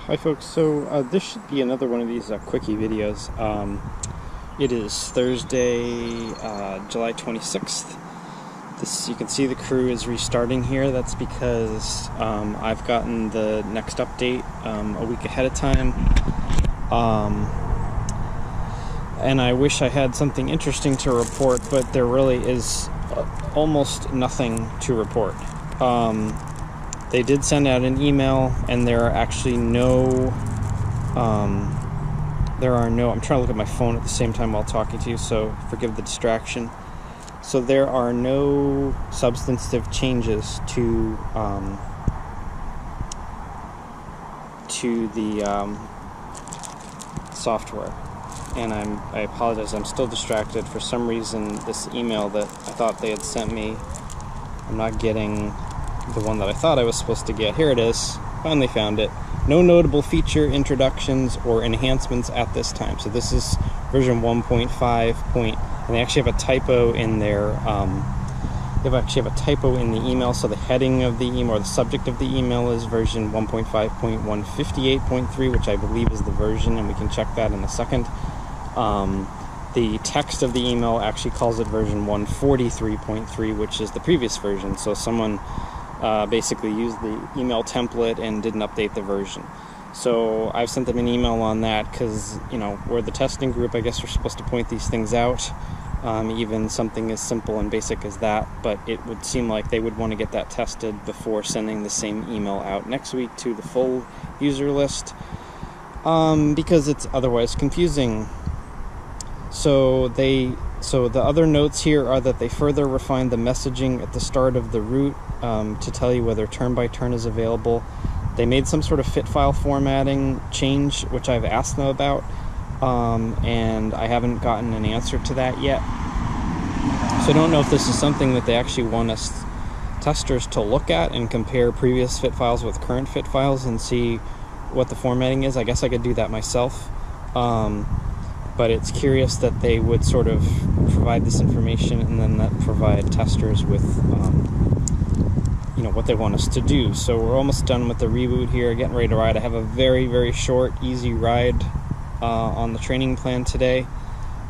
Hi folks, so this should be another one of these quickie videos. It is Thursday, July 26th. You can see the crew is restarting here. That's because I've gotten the next update a week ahead of time. And I wish I had something interesting to report, but there really is almost nothing to report. They did send out an email, and there are actually I'm trying to look at my phone at the same time while talking to you, so forgive the distraction. So there are no substantive changes to the software. And I apologize, I'm still distracted. For some reason, this email that I thought they had sent me, I'm not getting the one that I thought I was supposed to get. Here it is. Finally found it. No notable feature introductions or enhancements at this time. So this is version 1.5 and they actually have a typo in their they actually have a typo in the email. So the heading of the email, or the subject of the email, is version 1.5.158.3, which I believe is the version, and we can check that in a second. The text of the email actually calls it version 143.3, which is the previous version. So someone basically used the email template and didn't update the version. So I've sent them an email on that because, we're the testing group. I guess we're supposed to point these things out, even something as simple and basic as that. But it would seem like they would want to get that tested before sending the same email out next week to the full user list, because it's otherwise confusing. So the other notes here are that they further refined the messaging at the start of the route to tell you whether turn-by-turn is available. They made some sort of fit file formatting change, which I've asked them about, and I haven't gotten an answer to that yet. So I don't know if this is something that they actually want us testers to look at and compare previous fit files with current fit files and see what the formatting is. I guess I could do that myself. But it's curious that they would sort of provide this information and then provide testers with, what they want us to do. So we're almost done with the reboot here, getting ready to ride. I have a very, very short, easy ride on the training plan today.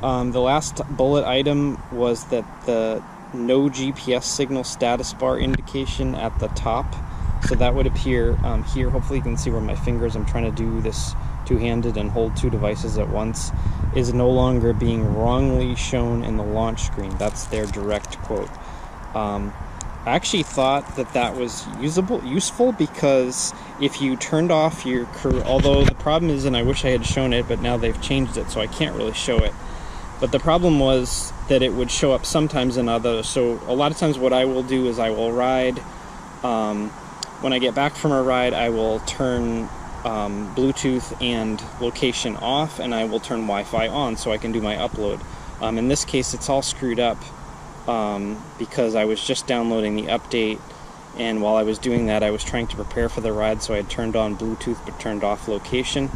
The last bullet item was that the no GPS signal status bar indication at the top. So that would appear here. Hopefully you can see where my fingers, I'm trying to do this two-handed and hold two devices at once, is no longer being wrongly shown in the launch screen. That's their direct quote. I actually thought that was useful, because if you turned off your crew, although the problem is, and I wish I had shown it, but now they've changed it, so I can't really show it. But the problem was that it would show up sometimes in others. So a lot of times what I will do is I will ride. When I get back from a ride, I will turn Bluetooth and location off, and I will turn Wi-Fi on so I can do my upload. In this case, it's all screwed up because I was just downloading the update, and while I was doing that, I was trying to prepare for the ride, so I had turned on Bluetooth but turned off location.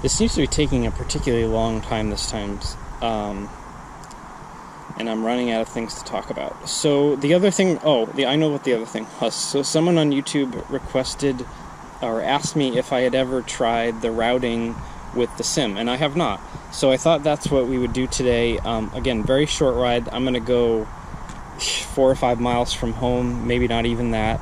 This seems to be taking a particularly long time this time, and I'm running out of things to talk about. So the other thing, I know what the other thing was. So someone on YouTube requested or asked me if I had ever tried the routing with the SIM, and I have not. So I thought that's what we would do today. Again, very short ride. I'm going to go 4 or 5 miles from home, maybe not even that.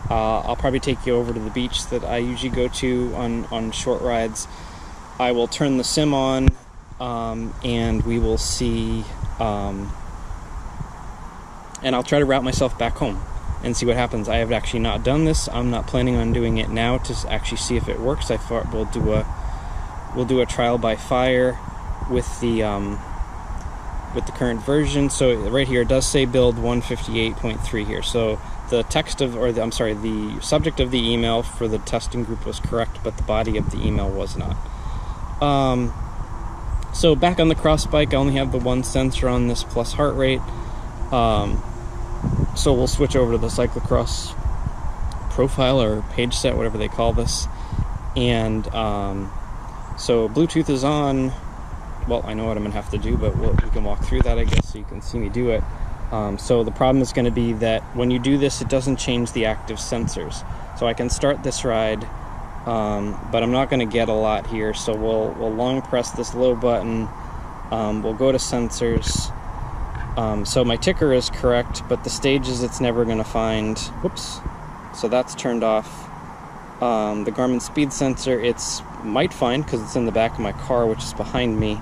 I'll probably take you over to the beach that I usually go to on short rides. I will turn the SIM on, and we will see, and I'll try to route myself back home and see what happens. I have actually not done this. I'm not planning on doing it now to actually see if it works. I thought we'll do a trial by fire with the current version. So right here it does say build 158.3 here. So the text of, the subject of the email for the testing group was correct, but the body of the email was not. So back on the cross bike, I only have the one sensor on this plus heart rate. So we'll switch over to the cyclocross profile or page set, whatever they call this. And so Bluetooth is on. Well, I know what I'm going to have to do, but we can walk through that, I guess, so you can see me do it. So the problem is going to be that when you do this, it doesn't change the active sensors. So I can start this ride, but I'm not going to get a lot here, so we'll long press this low button. We'll go to sensors. So my ticker is correct, but the stages it's never going to find. Whoops. So that's turned off. The Garmin speed sensor it's might find because it's in the back of my car, which is behind me.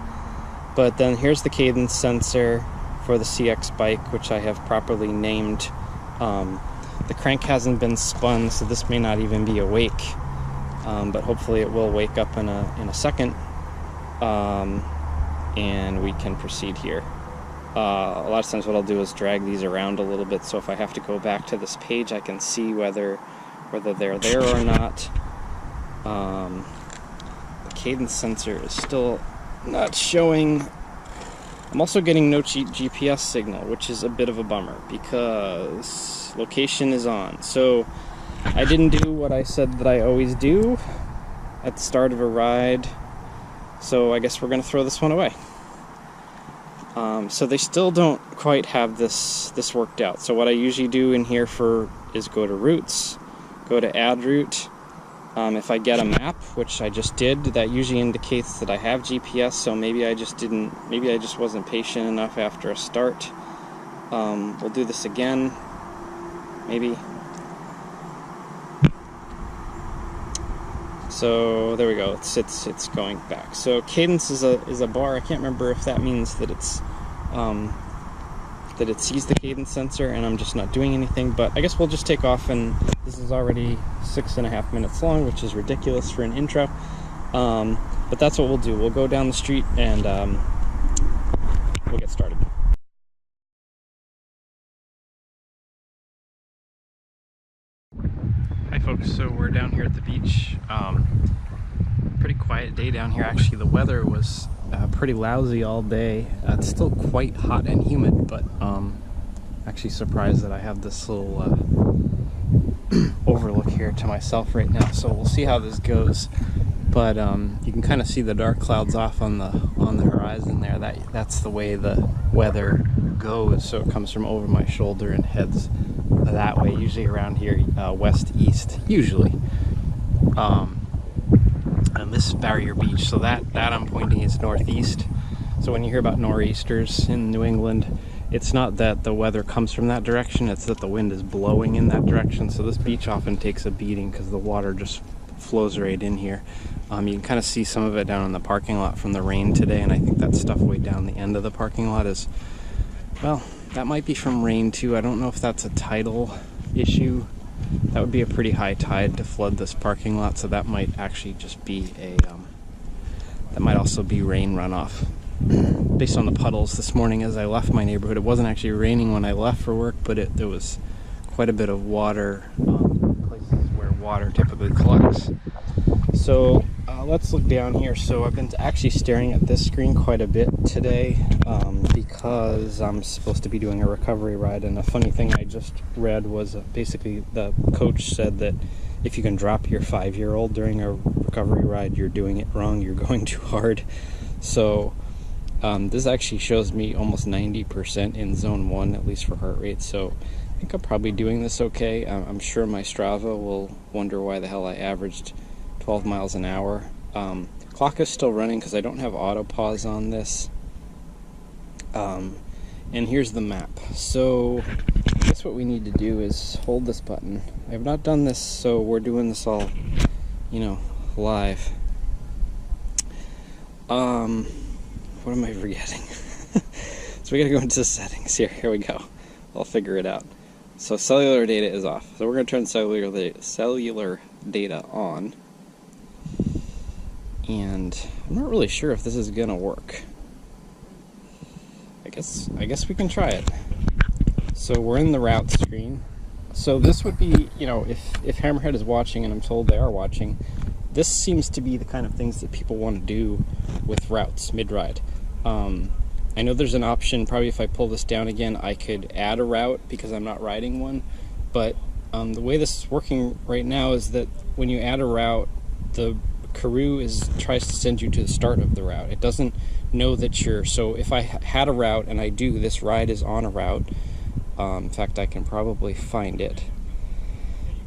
But then here's the cadence sensor for the CX bike, which I have properly named. The crank hasn't been spun, so this may not even be awake. But hopefully it will wake up in a second. And we can proceed here. A lot of times what I'll do is drag these around a little bit, so if I have to go back to this page I can see whether they're there or not. The cadence sensor is still not showing. I'm also getting no GPS signal, which is a bit of a bummer because location is on. So I didn't do what I said that I always do at the start of a ride, so I guess we're going to throw this one away. So they still don't quite have this worked out. So what I usually do in here is go to routes, go to add route. If I get a map, which I just did, that usually indicates that I have GPS, so maybe I just wasn't patient enough after a start. We'll do this again, maybe. So there we go, it's going back. So cadence is a bar. I can't remember if that means that that it sees the cadence sensor and I'm just not doing anything, but I guess we'll just take off, and this is already 6.5 minutes long, which is ridiculous for an intro. But that's what we'll do. We'll go down the street and we'll get started. Hi folks, so we're down here at the beach. Pretty quiet day down here. Actually, the weather was pretty lousy all day. It's still quite hot and humid, but actually surprised that I have this little overlook here to myself right now. So we'll see how this goes. But you can kind of see the dark clouds off on the horizon there. That's the way the weather goes. So it comes from over my shoulder and heads that way. Usually around here, west east. Usually. And this is Barrier Beach, so that I'm pointing is northeast. So when you hear about nor'easters in New England, it's not that the weather comes from that direction, it's that the wind is blowing in that direction. So this beach often takes a beating because the water just flows right in here. You can kind of see some of it down in the parking lot from the rain today, and I think that stuff way down the end of the parking lot is, well, that might be from rain too. I don't know if that's a tidal issue. That would be a pretty high tide to flood this parking lot, so that might actually just be that might also be rain runoff. Based on the puddles this morning as I left my neighborhood, it wasn't actually raining when I left for work, but there was quite a bit of water, places where water typically collects. So let's look down here. So I've been actually staring at this screen quite a bit today because I'm supposed to be doing a recovery ride, and a funny thing I just read was basically the coach said that if you can drop your 5-year-old during a recovery ride, you're doing it wrong, you're going too hard. So this actually shows me almost 90% in zone 1, at least for heart rate, so I think I'm probably doing this okay. I'm sure my Strava will wonder why the hell I averaged 12 miles an hour. Clock is still running because I don't have auto pause on this. And here's the map. So I guess what we need to do is hold this button. I have not done this, so we're doing this all, live. What am I forgetting? So we gotta go into the settings here. Here we go. I'll figure it out. So cellular data is off. So we're gonna turn cellular data on. And I'm not really sure if this is gonna work. I guess we can try it. So we're in the route screen. So this would be, if Hammerhead is watching, and I'm told they are watching, this seems to be the kind of things that people want to do with routes mid-ride. I know there's an option, probably if I pull this down again, I could add a route because I'm not riding one, but the way this is working right now is that when you add a route, the Karoo tries to send you to the start of the route. It doesn't know that so if I had a route, and I do, this ride is on a route. In fact, I can probably find it.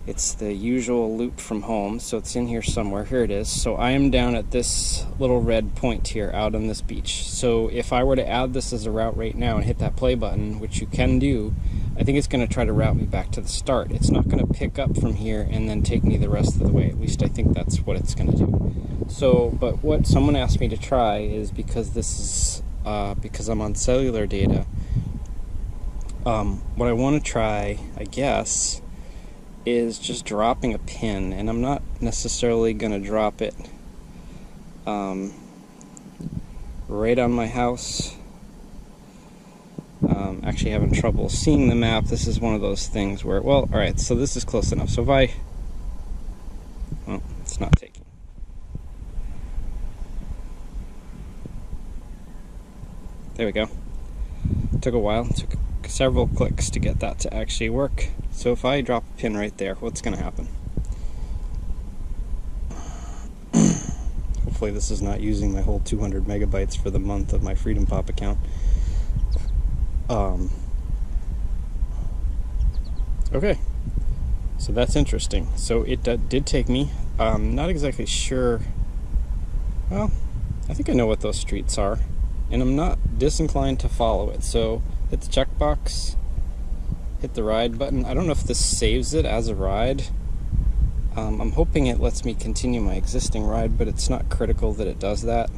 It's the usual loop from home, so it's in here somewhere. Here it is. So I am down at this little red point here out on this beach. So if I were to add this as a route right now and hit that play button, which you can do, I think it's going to try to route me back to the start. It's not going to pick up from here and then take me the rest of the way. At least I think that's what it's going to do. So, but what someone asked me to try is, because this is, because I'm on cellular data, what I want to try, I guess, is just dropping a pin, and I'm not necessarily going to drop it right on my house. Actually having trouble seeing the map. This is one of those things where, well, alright, so this is close enough. So if I, well, it's not taking. There we go. Took a while, took several clicks to get that to actually work. So if I drop a pin right there, what's going to happen? Hopefully this is not using my whole 200 megabytes for the month of my FreedomPop account. Okay, so that's interesting. So it did take me. Not exactly sure. Well, I think I know what those streets are, and I'm not disinclined to follow it. So hit the checkbox, hit the ride button. I don't know if this saves it as a ride. I'm hoping it lets me continue my existing ride, but it's not critical that it does that.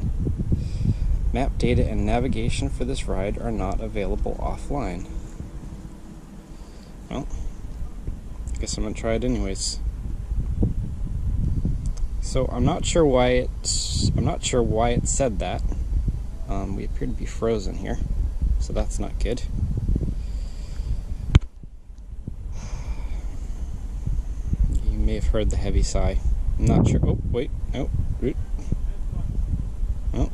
Map data and navigation for this ride are not available offline. Well, I guess I'm gonna try it anyways. So I'm not sure why it said that. We appear to be frozen here, so that's not good. You may have heard the heavy sigh. I'm not sure. Oh, wait. Oh, oh.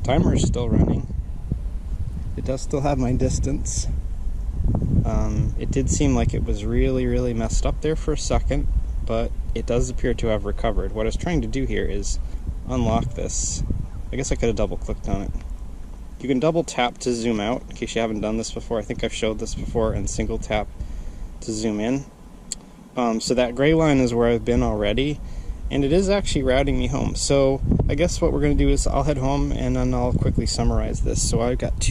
Timer is still running. It does still have my distance. It did seem like it was really messed up there for a second, but it does appear to have recovered. What I was trying to do here is unlock this. I guess I could have double clicked on it. You can double tap to zoom out, in case you haven't done this before. I think I've showed this before, and single tap to zoom in. So that gray line is where I've been already, and it is actually routing me home. So I guess what we're going to do is I'll head home and then I'll quickly summarize this. So I've got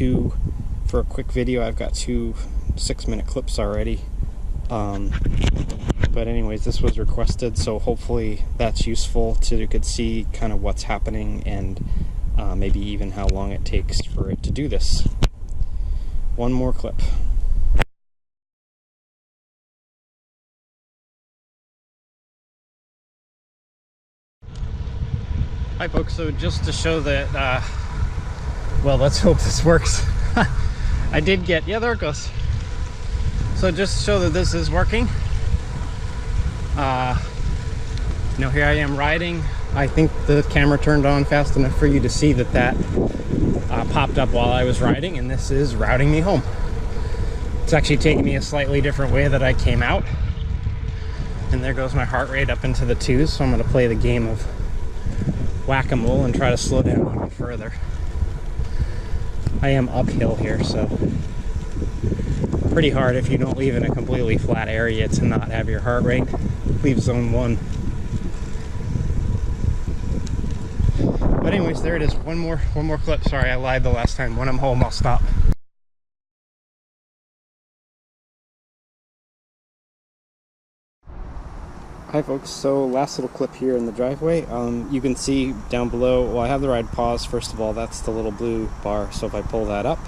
for a quick video, I've got 2 6-minute clips already. But anyways, this was requested, so hopefully that's useful to you could see kind of what's happening and maybe even how long it takes for it to do this. One more clip. Hi folks, so just to show that, well, let's hope this works. I did get, yeah, there it goes. So just to show that this is working, here I am riding. I think the camera turned on fast enough for you to see that popped up while I was riding, and this is routing me home. It's actually taking me a slightly different way that I came out, and there goes my heart rate up into the 2s, so I'm going to play the game of whack-a-mole and try to slow down a little further. I am uphill here, so pretty hard if you don't leave in a completely flat area to not have your heart rate leave zone 1. But anyways, there it is. One more clip. Sorry, I lied the last time. When I'm home, I'll stop. Hi folks, so last little clip here in the driveway. You can see down below, well, I have the ride paused. First of all, that's the little blue bar, so if I pull that up,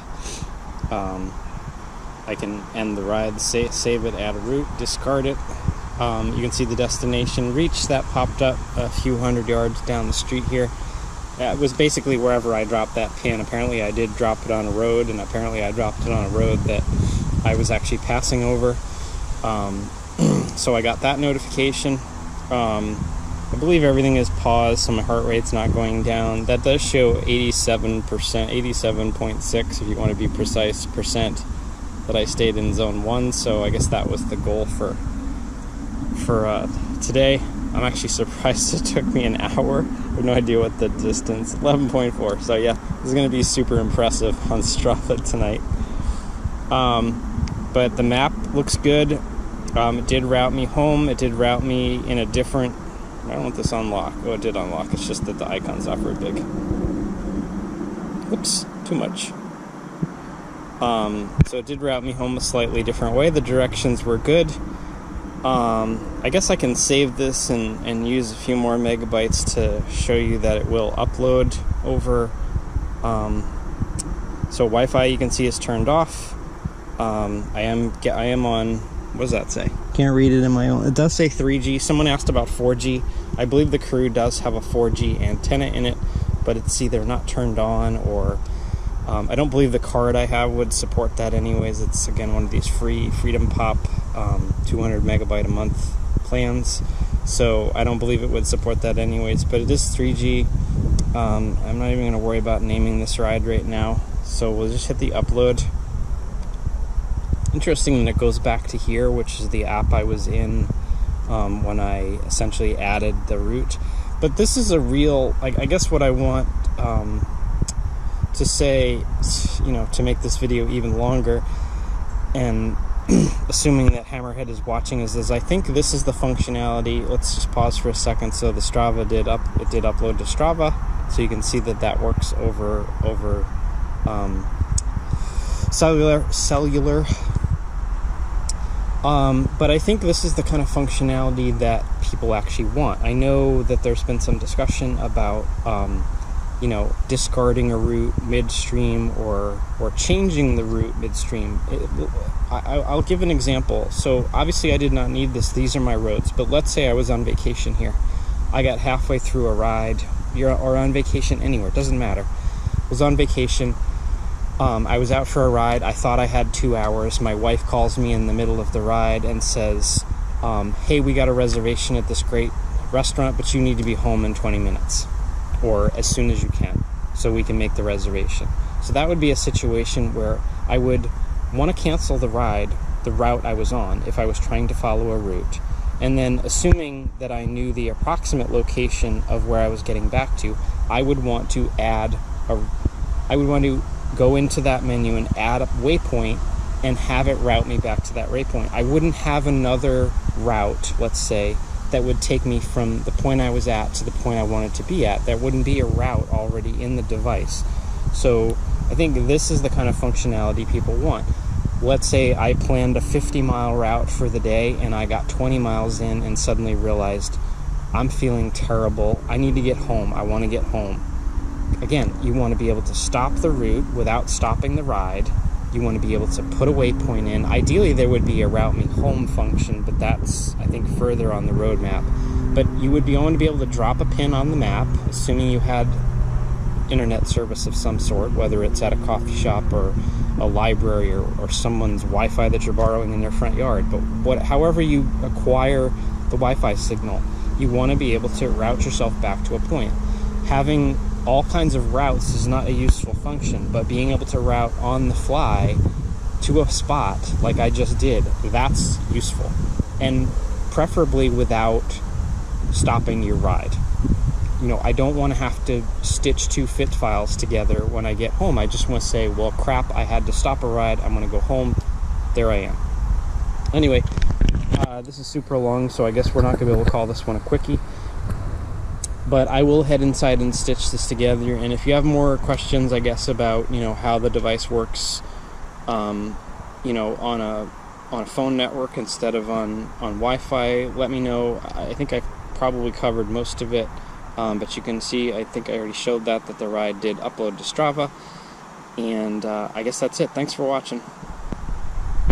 I can end the ride, save it, add a route, discard it. You can see the destination reach that popped up a few hundred yards down the street here. It was basically wherever I dropped that pin. Apparently I did drop it on a road, and apparently I dropped it on a road that I was actually passing over. So I got that notification. I believe everything is paused, so my heart rate's not going down. That does show 87%, 87.6 if you want to be precise, percent that I stayed in zone 1, so I guess that was the goal for today. I'm actually surprised it took me an hour. I have no idea what the distance, 11.4. So yeah, this is going to be super impressive on Strava tonight. But the map looks good. It did route me home. It did route me in a different... I don't want this unlock. Oh, it did unlock. It's just that the icon's not very big. Whoops, too much. So it did route me home a slightly different way. The directions were good. I guess I can save this and use a few more megabytes to show you that it will upload over. So Wi-Fi, you can see, is turned off. I am on, what does that say? Can't read it in my own. It does say 3G. Someone asked about 4G. I believe the Karoo does have a 4G antenna in it, but it's either not turned on or I don't believe the card I have would support that anyways. It's, again, one of these free FreedomPop 200 megabyte a month plans. So I don't believe it would support that anyways, but it is 3G. I'm not even going to worry about naming this ride right now. So we'll just hit the upload. Interesting that it goes back to here, which is the app I was in when I essentially added the route. But this is a real, I guess what I want to say, you know, to make this video even longer, and assuming that Hammerhead is watching, is I think this is the functionality. Let's just pause for a second. So the Strava did upload to Strava, so you can see that that works over cellular. But I think this is the kind of functionality that people actually want. I know that there's been some discussion about you know, discarding a route midstream or changing the route midstream. I'll give an example. So obviously I did not need this. These are my roads. But let's say I was on vacation here. I got halfway through a ride. Or on vacation anywhere. It doesn't matter. I was on vacation. I was out for a ride. I thought I had 2 hours. My wife calls me in the middle of the ride and says, hey, we got a reservation at this great restaurant, but you need to be home in 20 minutes. Or as soon as you can, so we can make the reservation. So that would be a situation where I would want to cancel the route I was on, if I was trying to follow a route. And then, assuming that I knew the approximate location of where I was getting back to, I would want to go into that menu and add a waypoint and have it route me back to that waypoint. I wouldn't have another route, let's say, that would take me from the point I was at to the point I wanted to be at. There wouldn't be a route already in the device. So I think this is the kind of functionality people want. Let's say I planned a 50-mile route for the day and I got 20 miles in and suddenly realized I'm feeling terrible. I need to get home. I want to get home. Again, you want to be able to stop the route without stopping the ride. You want to be able to put a waypoint in. Ideally, there would be a route me home function, but that's, I think, further on the roadmap. But you would want to be able to drop a pin on the map, assuming you had internet service of some sort, whether it's at a coffee shop or a library or someone's Wi-Fi that you're borrowing in their front yard. But however you acquire the Wi-Fi signal, you want to be able to route yourself back to a point. Having all kinds of routes is not a useful function, but being able to route on the fly to a spot like I just did, that's useful. And preferably without stopping your ride. You know, I don't want to have to stitch two fit files together when I get home. I just want to say, well, crap, I had to stop a ride. I'm going to go home. There I am. Anyway, this is super long, so I guess we're not going to be able to call this one a quickie. But I will head inside and stitch this together. And if you have more questions, I guess, about, you know, how the device works, you know, on a phone network instead of on Wi-Fi, let me know. I think I've probably covered most of it. But you can see, I think I already showed that the ride did upload to Strava. And I guess that's it. Thanks for watching.